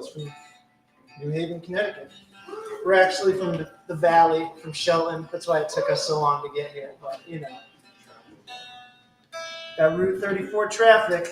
Coils from New Haven, Connecticut. We're actually from the valley, from Shelton. That's why it took us so long to get here. But, you know, that Route 34 traffic.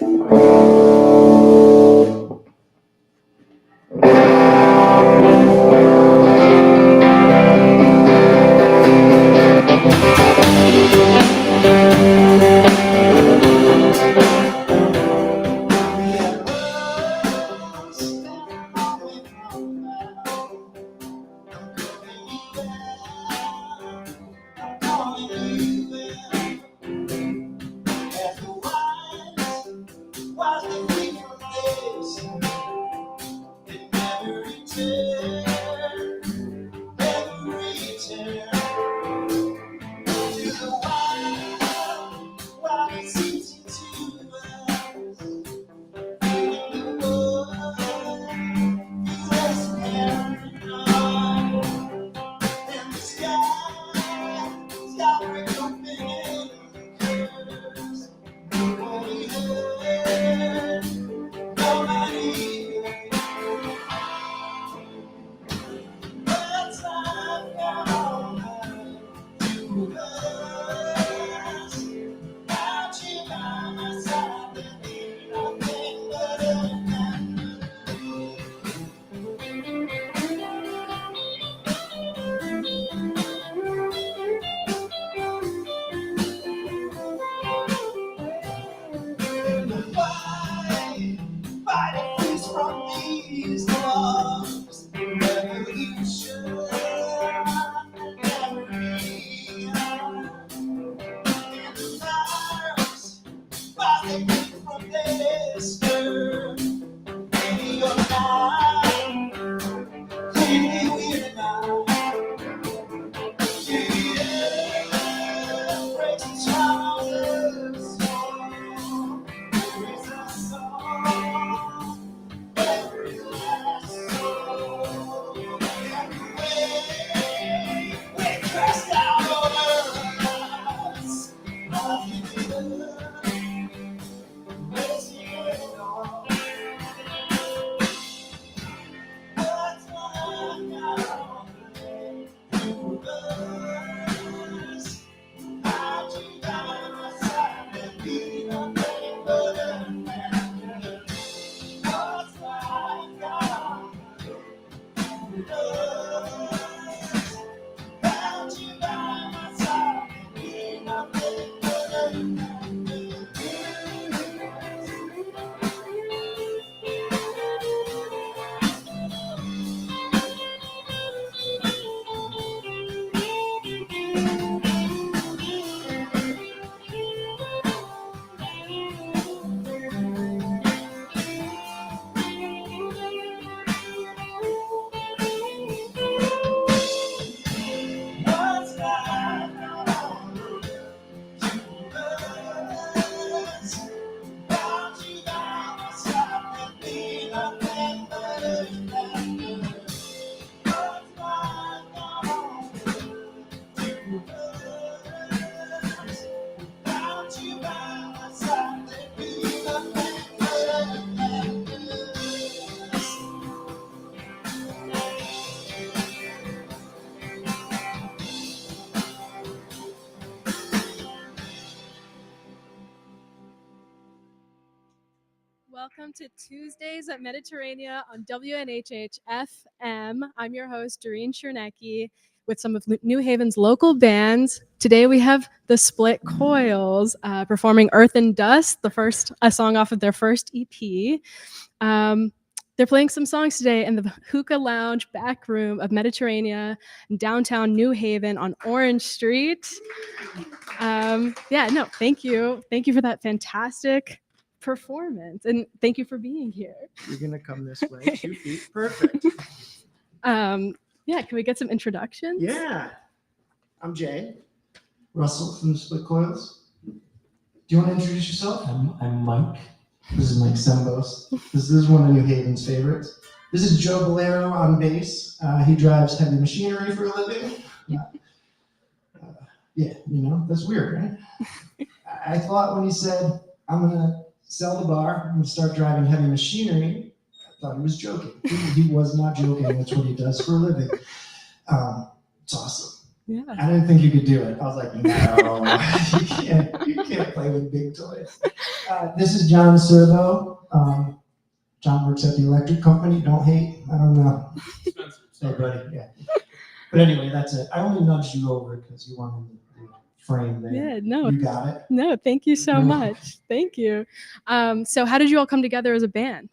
Welcome to Tuesdays at Mediterranea on WNHH FM. I'm your host, Doreen Chernecki, with some of New Haven's local bands. Today we have the Split Coils performing Earth and Dust, a song off of their first EP. They're playing some songs today in the Hookah Lounge back room of Mediterranea in downtown New Haven on Orange Street. Thank you. Thank you for that fantastic performance, and thank you for being here. You're gonna come this way. 2 feet. Perfect. Can we get some introductions? Yeah. I'm Jay. Russell from the Split Coils. Do you want to introduce yourself? I'm Mike. This is Mike Sembos. This is one of New Haven's favorites. This is Joe Bolero on bass. He drives heavy machinery for a living. That's weird, right? I thought when he said, I'm going to sell the bar, I'm going to start driving heavy machinery, thought he was joking. He was not joking. That's what he does for a living. It's awesome. Yeah. I didn't think you could do it. I was like, no, you can't play with big toys. This is John Servo. John works at the electric company. Don't hate. I don't know. Hey, buddy. Yeah. But anyway, that's it. I only nudged you over because you wanted the frame there. Yeah, no. You got it. No, thank you so No. much. Thank you. So how did you all come together as a band?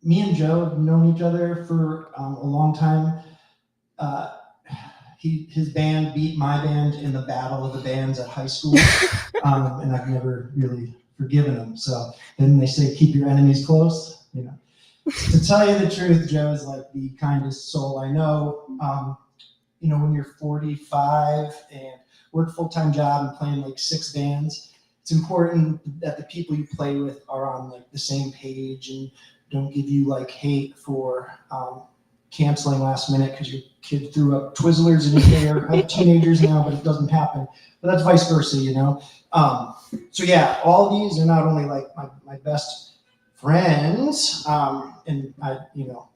Me and Joe have known each other for a long time. His band beat my band in the battle of the bands at high school, and I've never really forgiven him. So then they say, keep your enemies close. You know, to tell you the truth, Joe is like the kindest soul I know. You know, when you're 45 and work a full-time job and playing like 6 bands, it's important that the people you play with are on like the same page and don't give you like hate for canceling last minute because your kid threw up Twizzlers in your hair. I have teenagers now, but it doesn't happen. But that's vice versa, you know. So yeah, all these are not only like my best friends, and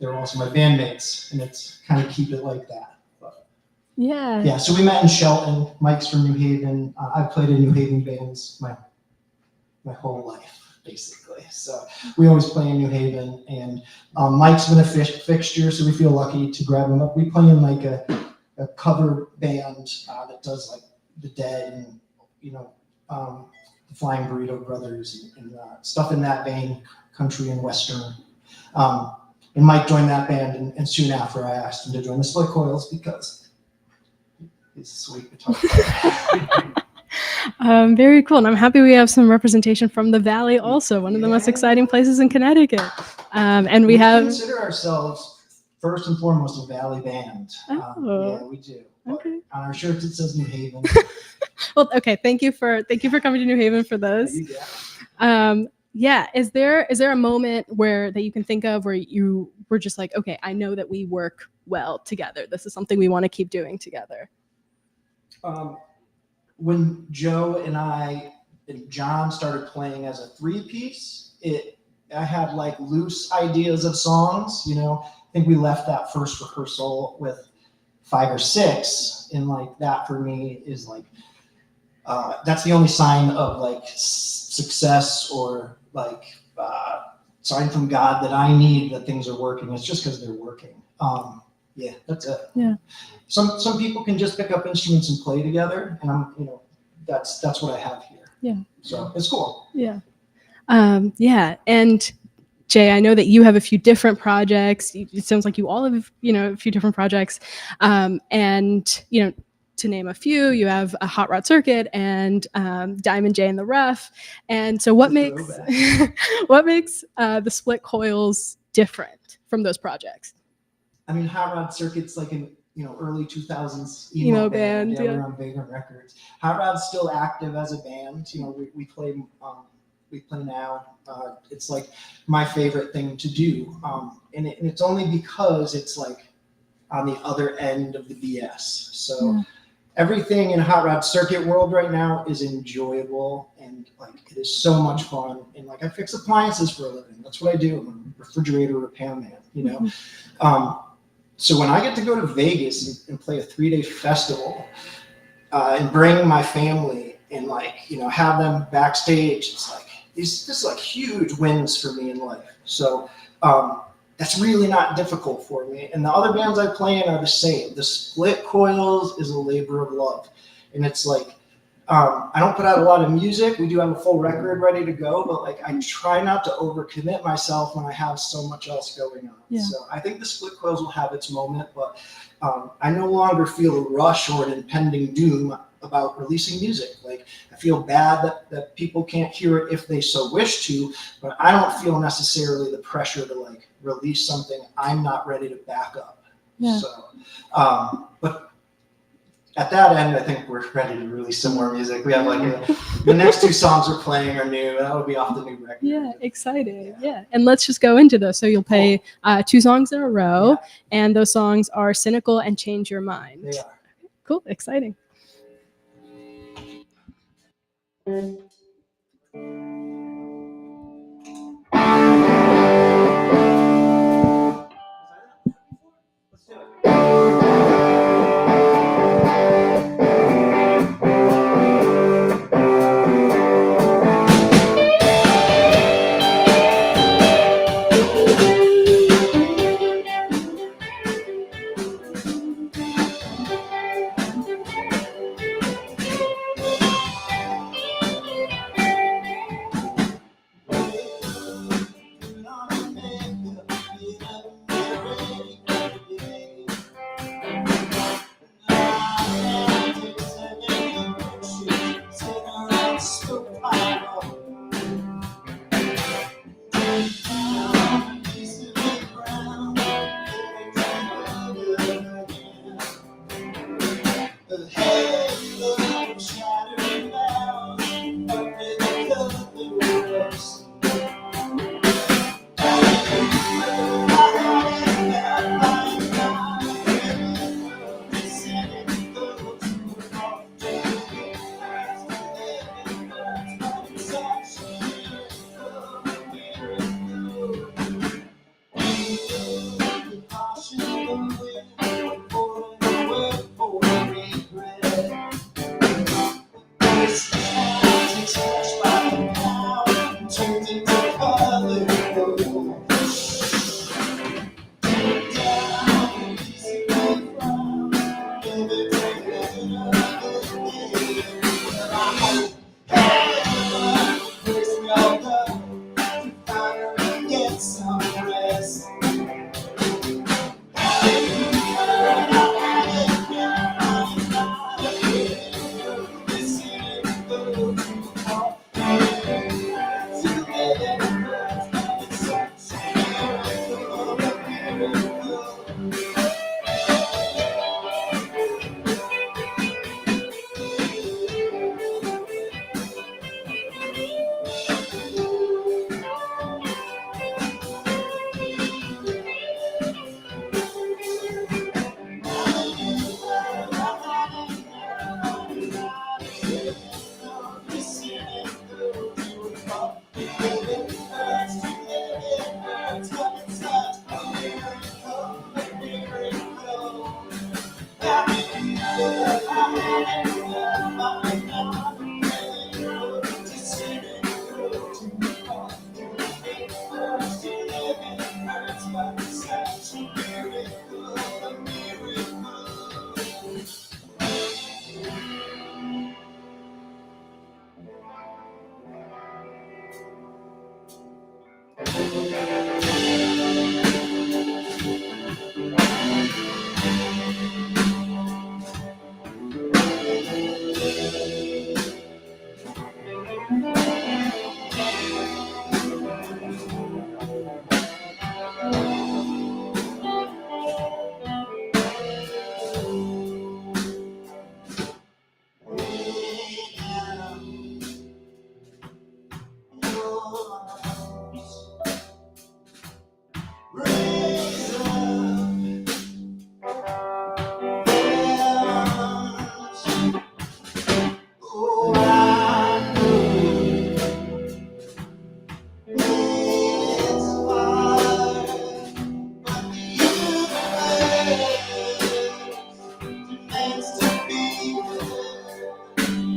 they're also my bandmates, and it's kind of keep it like that. But, yeah. So we met in Shelton. Mike's from New Haven. I've played in New Haven bands my whole life, basically. So we always play in New Haven, and Mike's been a fixture, so we feel lucky to grab him up. We play in like a cover band that does like the Dead and the Flying Burrito Brothers and stuff in that vein, country and western. And Mike joined that band, and soon after I asked him to join the Split Coils because he's a sweet guitar player. Very cool. And I'm happy we have some representation from the Valley also, one of the most exciting places in Connecticut. And we have... consider ourselves first and foremost a Valley band. Yeah, we do. Okay. On our shirts it says New Haven. Well, okay. Thank you for coming to New Haven for those. Yeah. Is there a moment that you can think of where you were just like, okay, I know that we work well together. This is something we want to keep doing together. When Joe and I and John started playing as a 3-piece, I had like loose ideas of songs, you know. I think we left that first rehearsal with 5 or 6, and like that for me is like that's the only sign of like success or like sign from God that I need that things are working. It's just because they're working. Yeah, that's it. Yeah. Some people can just pick up instruments and play together, and that's what I have here. Yeah. So it's cool. Yeah. Yeah. And Jay, I know that you have a few different projects. It sounds like you all have, a few different projects. And, to name a few, you have a Hot Rod Circuit and Diamond J in the Rough. And so what makes the Split Coils different from those projects? I mean, Hot Rod Circuit's like an early 2000s emo band. Yeah, we're on Vagrant Records. Hot Rod's still active as a band. We play now. It's like my favorite thing to do, and it's only because it's like on the other end of the BS. So everything in Hot Rod Circuit world right now is enjoyable, and like it is so much fun. And like I fix appliances for a living. That's what I do. I'm a refrigerator repairman. So when I get to go to Vegas and play a 3-day festival and bring my family and have them backstage, it's like these like huge wins for me in life. So that's really not difficult for me. And the other bands I play in are the same. The Split Coils is a labor of love, and it's like I don't put out a lot of music. We do have a full record ready to go, but like I try not to overcommit myself when I have so much else going on. Yeah. So I think the Split Coils will have its moment, but I no longer feel a rush or an impending doom about releasing music. Like I feel bad that people can't hear it if they so wish to, but I don't feel necessarily the pressure to like release something I'm not ready to back up. Yeah. So, but at that end, I think we're ready to release some more music. We have the next 2 songs we're playing are new. That would be off the new record. Yeah, exciting. Yeah. And let's just go into those. So you'll play 2 songs in a row, and those songs are Cynical and Change Your Mind. They are. Cool. Exciting.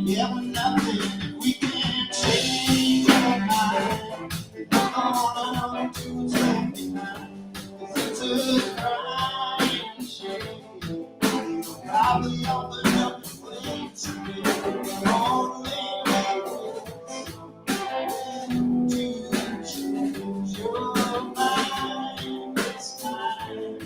Yeah, we're nothing. We can't change our mind. On to it's a crying shame. Probably open up the way to me. Only to change your mind this time.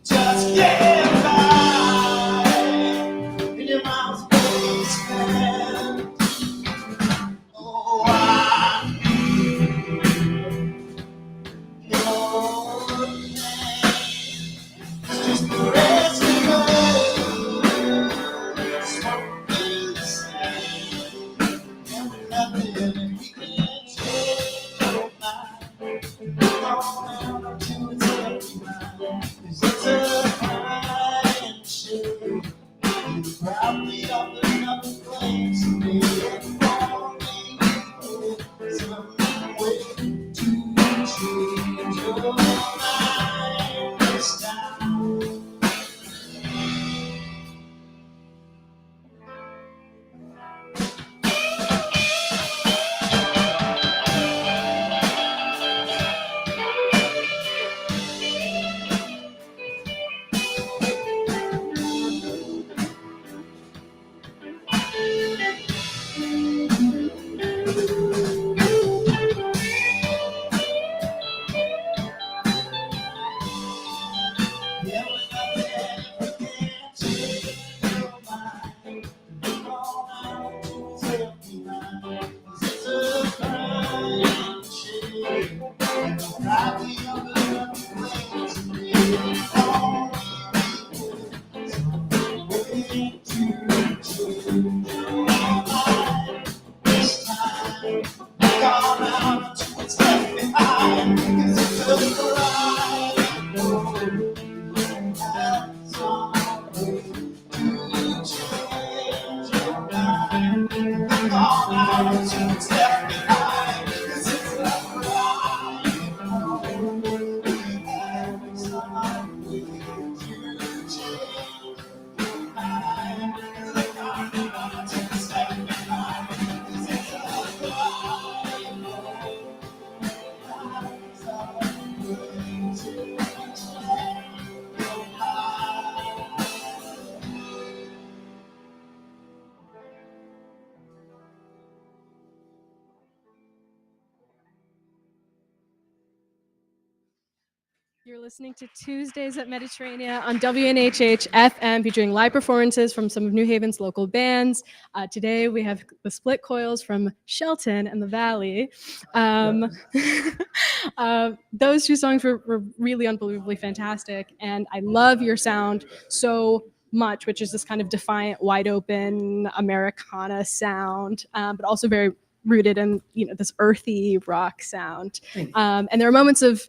Just get by in your mom's basement. Oh, I know your name. Just the rest of us won't the same. And we're nothing, and we can't change your mind. Going out to the table, it's a crying shame. You probably open up a place to me. Some way to change your mind this time. Yeah, we're nothing, we can't change your mind. Come on out to tell me mine. It's a crying shame. Probably open up a place to me. Way to change your mind this time. Gone out to what's left behind. 'Cause it's a crying shame. That's all we do to change your mind. Gone out to what's left behind. 'Cause it's a crying shame. That's all we do to change your mind. Gone out to what's left behind. 'Cause it's a crying shame. That's all we do to change your mind. You're listening to Tuesdays at Mediterranea on WNHH FM, featuring live performances from some of New Haven's local bands. Today we have the Split Coils from Shelton and the Valley. Those two songs were really unbelievably fantastic, and I love your sound. So much, which is this kind of defiant, wide open Americana sound, but also very rooted in, you know, this earthy rock sound. And there are moments of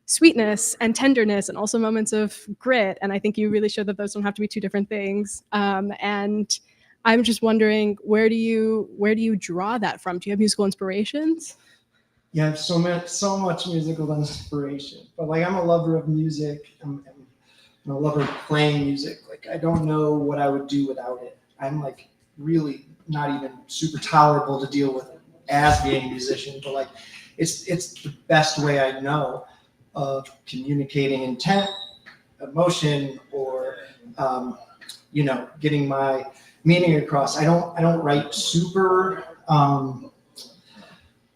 sweetness and tenderness and also moments of grit. And I think you really showed that those don't have to be two different things. And I'm just wondering, where do you draw that from? Do you have musical inspirations? Yeah, I have so much musical inspiration. But like, I'm a lover of music. I'm a lover of playing music. Like, I don't know what I would do without it. I'm like really not even super tolerable to deal with as being a musician, but like, it's the best way I know of communicating intent, emotion, or you know, getting my meaning across. I don't write super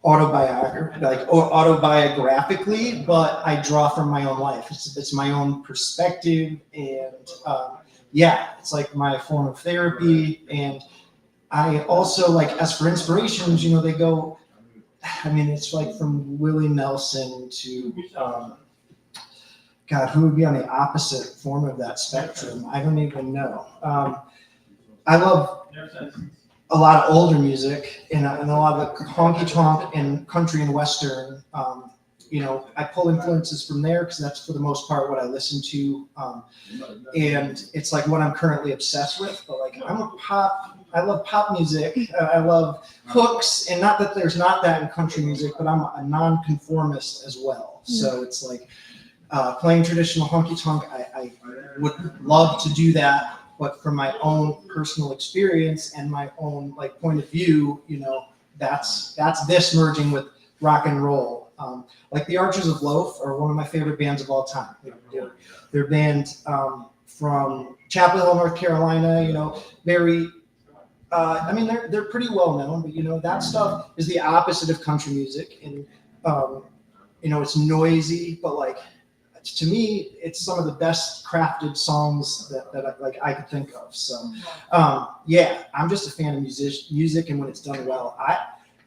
autobiographically, but I draw from my own life. It's my own perspective, and yeah, it's like my form of therapy. And I also, like, as for inspirations, you know, they go, I mean, it's like from Willie Nelson to God, who would be on the opposite form of that spectrum? I don't even know. I love a lot of older music and a lot of the honky tonk and country and western. You know, I pull influences from there because that's for the most part what I listen to, and it's like what I'm currently obsessed with. But like, I love pop music. I love hooks, and not that there's not that in country music, but I'm a nonconformist as well. So it's like playing traditional honky tonk. I would love to do that, but from my own personal experience and my own like point of view, you know, that's this merging with rock and roll. Like the Archers of Loaf are one of my favorite bands of all time. They're a band from Chapel Hill, North Carolina. You know, very. I mean, they're pretty well known, but you know, that stuff is the opposite of country music, and you know, it's noisy, but like, to me, it's some of the best crafted songs that I could think of. So, yeah, I'm just a fan of music, and when it's done well,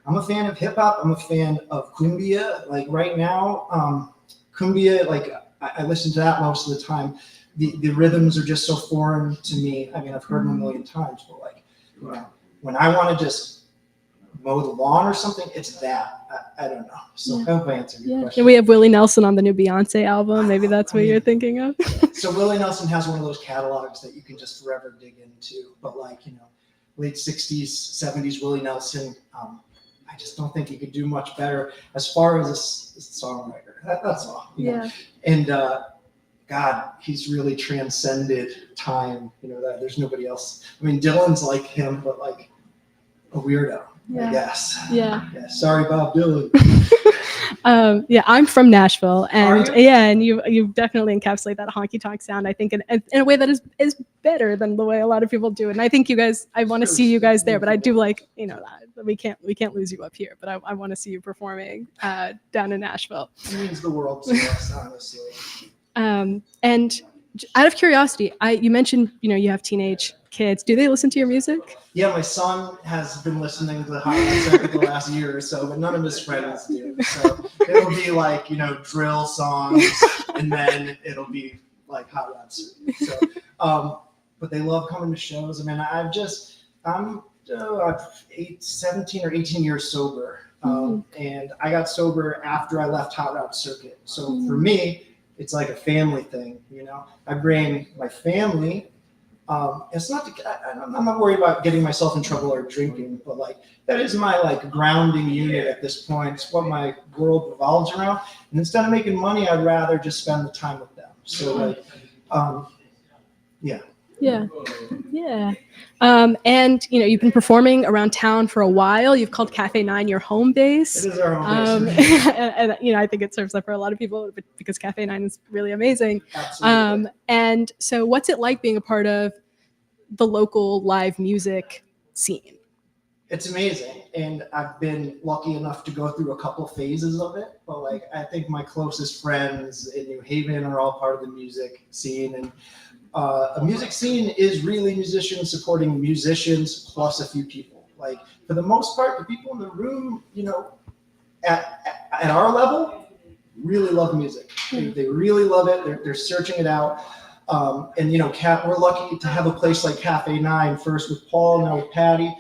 I'm a fan of hip hop. I'm a fan of cumbia. Like right now, cumbia, like I listen to that most of the time. The rhythms are just so foreign to me. I mean, I've heard them a million times, but like, you know, when I want to just mow the lawn or something, it's that. I don't know. So I hope I answered your question. And we have Willie Nelson on the new Beyonce album. Maybe that's what you're thinking of. So Willie Nelson has one of those catalogs that you can just forever dig into. But like, you know, late 60s, 70s Willie Nelson, I just don't think he could do much better as far as a songwriter. That's all. You know? And God, he's really transcended time. You know, that there's nobody else. I mean, Dylan's like him, but like a weirdo, I guess. Yeah. Sorry, Bob Dylan. Yeah, I'm from Nashville, and and you definitely encapsulate that honky tonk sound. I think in a way that is better than the way a lot of people do it. And I think you guys, I want to see you guys there, but I do like, you know, that we can't lose you up here. But I want to see you performing down in Nashville. It means the world to us, honestly. And out of curiosity, you mentioned, you know, you have teenage kids. Do they listen to your music? Yeah, my son has been listening to the Hot Rod Circuit the last year or so, but none of his friends do. So it'll be like, you know, drill songs, and then it'll be like Hot Rod Circuit. So, but they love coming to shows. I mean, I'm 17 or 18 years sober, and I got sober after I left Hot Rod Circuit. So for me, it's like a family thing, you know. I bring my family. It's not. I'm not worried about getting myself in trouble or drinking, but like that is my like grounding unit at this point. It's what my world revolves around. And instead of making money, I'd rather just spend the time with them. So like, yeah. And you know, you've been performing around town for a while. You've called Cafe 9 your home base. It is our home base. And you know, I think it serves up for a lot of people because Cafe 9 is really amazing. Absolutely. And so what's it like being a part of the local live music scene? It's amazing, and I've been lucky enough to go through a couple phases of it. But like, I think my closest friends in New Haven are all part of the music scene, and a music scene is really musicians supporting musicians plus a few people. Like, for the most part, the people in the room, you know, at our level, really love music. They really love it. They're searching it out. And we're lucky to have a place like Cafe 9, first with Paul, now with Patty,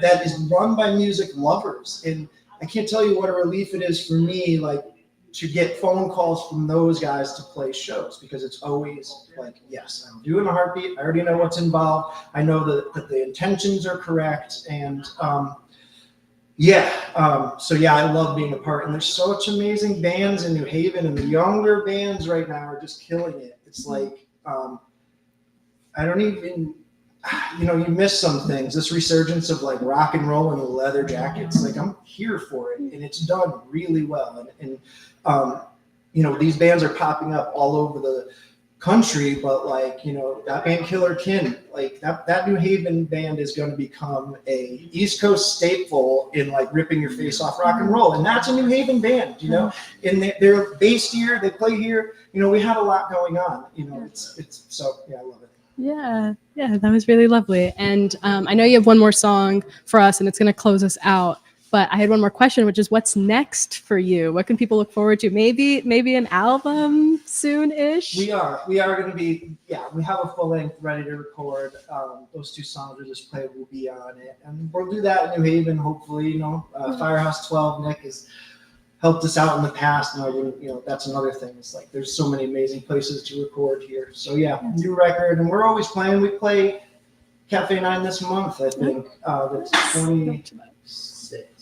that is run by music lovers. And I can't tell you what a relief it is for me, like, to get phone calls from those guys to play shows, because it's always like, yes, I'm doing a heartbeat. I already know what's involved. I know that the intentions are correct. And I love being a part. And there's such amazing bands in New Haven, and the younger bands right now are just killing it. It's like, I don't even, you miss some things. This resurgence of like rock and roll and leather jackets, like, I'm here for it, and it's done really well. And these bands are popping up all over the country, but like, that band Killer Kin, like that New Haven band is going to become a East Coast staple in like ripping your face off rock and roll. And that's a New Haven band, and they're based here, they play here. We have a lot going on, it's so, I love it. Yeah, that was really lovely. And I know you have one more song for us, and it's going to close us out. But I had one more question, which is, what's next for you? What can people look forward to? Maybe an album soon-ish? We are going to be, we have a full length ready to record. Those 2 songs we just played will be on it. And we'll do that in New Haven, hopefully. Firehouse 12, Nick has helped us out in the past. And that's another thing. It's like, there's so many amazing places to record here. So new record. And we're always playing. We play Cafe 9 this month, I think. That's 26th.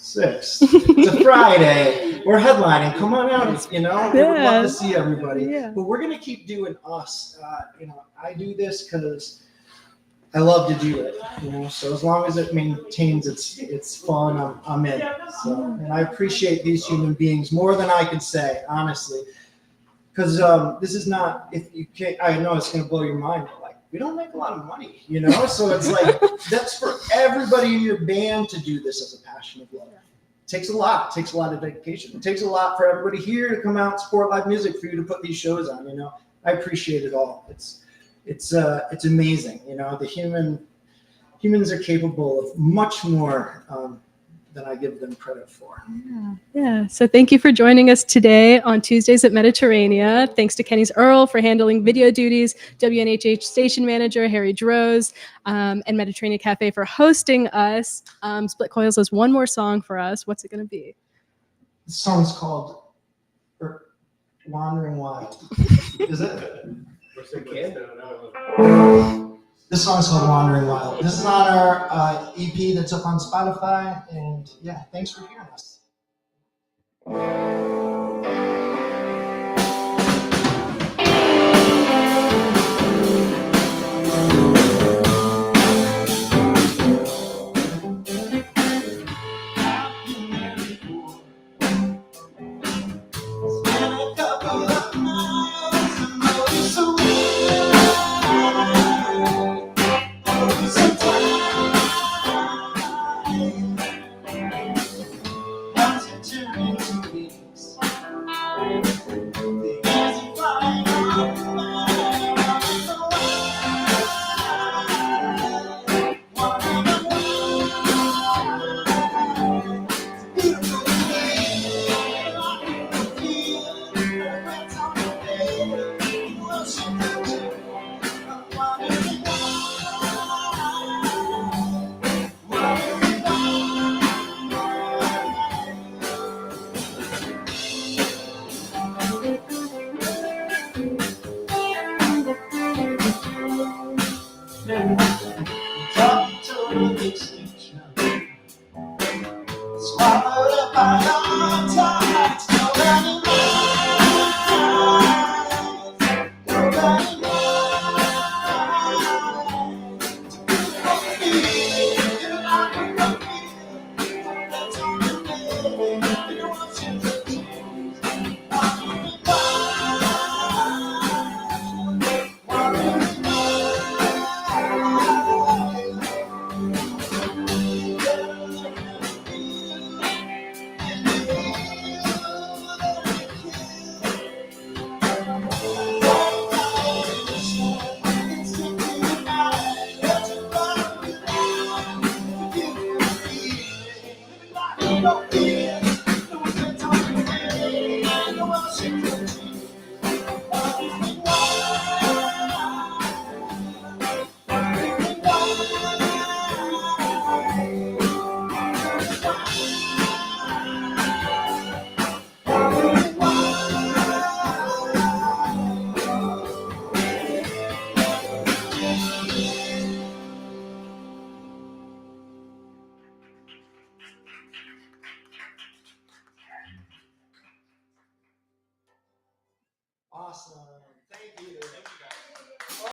It's a Friday. We're headlining. Come on out. We would love to see everybody. Yeah. But we're gonna keep doing us. I do this because I love to do it. So as long as it maintains its fun, I'm in. So, and I appreciate these human beings more than I could say, honestly. Because this is not. If you can't, I know it's gonna blow your mind. But like, we don't make a lot of money, So it's like, that's for everybody in your band to do this as a passion of love. It takes a lot. It takes a lot of dedication. It takes a lot for everybody here to come out and support live music, for you to put these shows on. I appreciate it all. It's amazing. The humans are capable of much more than I give them credit for. Yeah. So thank you for joining us today on Tuesdays at Mediterranea. Thanks to Kenny's Earl for handling video duties, WNHH station manager Harry Droz, and Mediterranean Cafe for hosting us. Split Coils has one more song for us. What's it going to be? The song's called Wandering Wild. Is it? This song's called Wandering Wild. This is on our EP that's up on Spotify. And thanks for hearing us. Swallowed up by